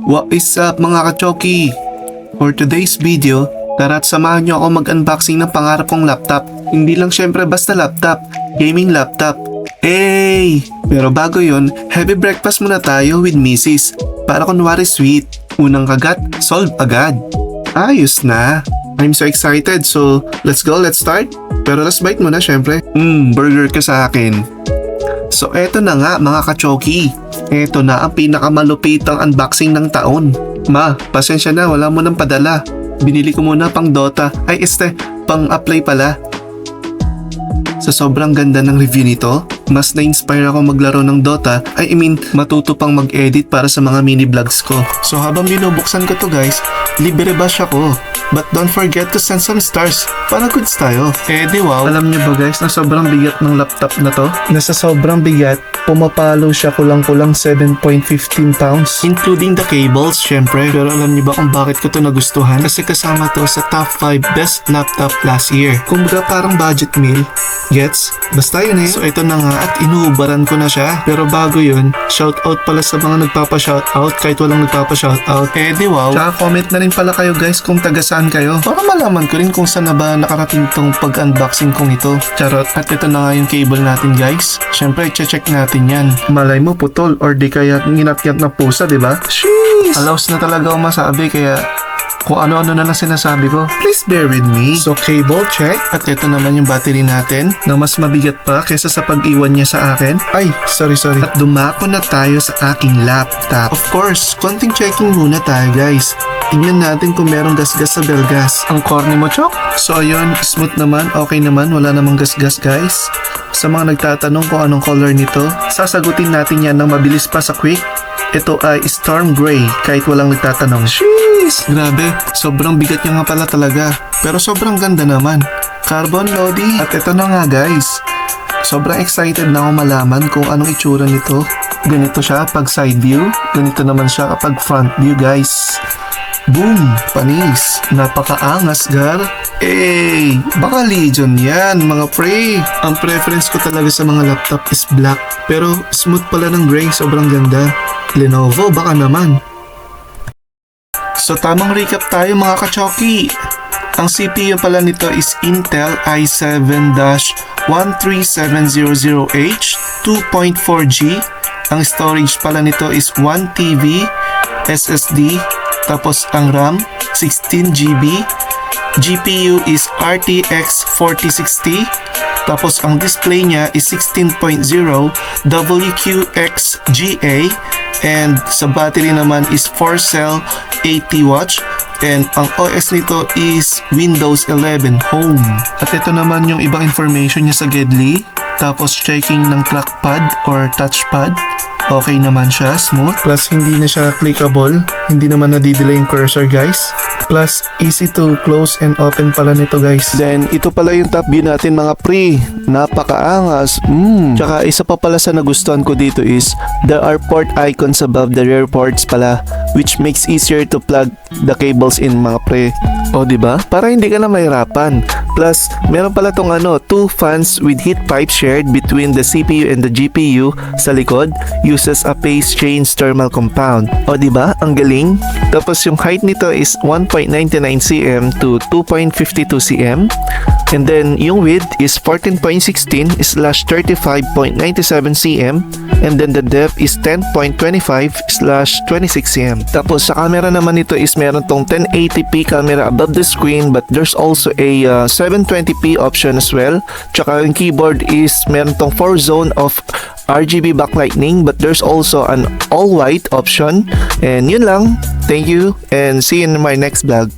What is up mga kachoki? For today's video, tara't samahan nyo ako mag-unboxing ng pangarap kong laptop. Hindi lang syempre basta laptop, gaming laptop. Hey! Pero bago yun, heavy breakfast muna tayo with Mrs. Para kunwari sweet. Unang kagat, solve agad. Ayos na. I'm so excited, so let's go, let's start. Pero last bite muna syempre. Burger ka sa akin. So eto na nga mga kachoki. Eto na ang pinakamalupitang unboxing ng taon. Ma, pasensya na, wala mo nang padala. Binili ko muna pang Dota. Ay pang apply pala. Sa sobrang ganda ng review nito, mas na-inspire ako maglaro ng Dota. Matuto pang mag-edit para sa mga mini vlogs ko. So habang binubuksan ko to guys, libre bash ako. But don't forget to send some stars para goods tayo. Di wow. Alam niyo ba guys na sobrang bigat ng laptop na to? Nasa sobrang bigat, pumapalo siya kulang-kulang 7.15 pounds. Including the cables, syempre. Pero alam niyo ba kung bakit ko to nagustuhan? Kasi kasama to sa top 5 best laptop last year. Kumbaga parang budget meal. Gets? Basta yun eh. So ito na nga at inuubaran ko na siya. Pero bago yun, shoutout pala sa mga nagpapa-shoutout kahit walang nagpapa-shoutout. Di wow. Tsaka comment na rin pala kayo guys kung taga saan kayo. Para malaman ko rin kung saan na ba nakarating tong pag-unboxing kong ito. Charot. At ito na nga yung cable natin guys. Syempre, check natin yan. Malay mo putol or di kaya nginatyat na pusa, diba? Sheesh! Alaos na talaga ako masabi kaya kung ano-ano na lang sinasabi ko. Please bear with me. So cable check. At ito naman yung battery natin na mas mabigat pa kesa sa pag-iwan niya sa akin. Ay, sorry. At dumako na tayo sa aking laptop. Of course, konting checking muna tayo guys. Tingnan natin kung merong gasgas sa belgas. Ang corny mo, Chok? So ayun, smooth naman, okay naman, wala namang gasgas guys. Sa mga nagtatanong kung anong color nito, sasagutin natin yan ng mabilis pa sa quick. Ito ay Storm Gray kahit walang nagtatanong. Sheesh! Grabe, sobrang bigat niya nga pala talaga. Pero sobrang ganda naman. Carbon Lodi. At ito na nga guys. Sobrang excited na ako malaman kung anong itsura nito. Ganito siya pag side view. Ganito naman siya kapag front view guys. Boom! Panis! Napakaangas gar. Baka Legion yan mga pre. Ang preference ko talaga sa mga laptop is black. Pero smooth pala ng gray, sobrang ganda. Lenovo baka naman. So tamang recap tayo mga kachoki. Ang CPU pala nito is Intel i7-13700H 2.4G. Ang storage pala nito is 1TB SSD. Tapos ang RAM 16GB. GPU is RTX 4060. Tapos ang display niya is 16.0 WQXGA. And sa battery naman is 4-cell 80 watts. And ang OS nito is Windows 11 Home. At ito naman yung ibang information niya sa Gedli. Tapos checking ng trackpad or touchpad. Okay naman siya, smooth. Plus hindi na siya clickable. Hindi naman nadidelay yung cursor guys. Plus easy to close and open pala nito guys. Then ito pala yung top view natin mga pre. Napakaangas. Tsaka isa pa pala sa nagustuhan ko dito is there are port icons above the rear ports pala, which makes easier to plug the cables in mga pre. O diba? Para hindi ka na mahirapan. Plus, meron pala tong two fans with heat pipe shared between the CPU and the GPU sa likod, uses a phase change thermal compound. O diba? Ang galing. Tapos yung height nito is 1.99 cm to 2.52 cm. And then yung width is 14.16/35.97 cm. And then the depth is 10.25/26 cm. Tapos sa camera naman nito is meron tong 1080p camera above the screen, but there's also a 720p option as well. Tsaka yung keyboard is meron tong 4-zone of RGB backlighting, but there's also an all-white option. And yun lang. Thank you and see you in my next vlog.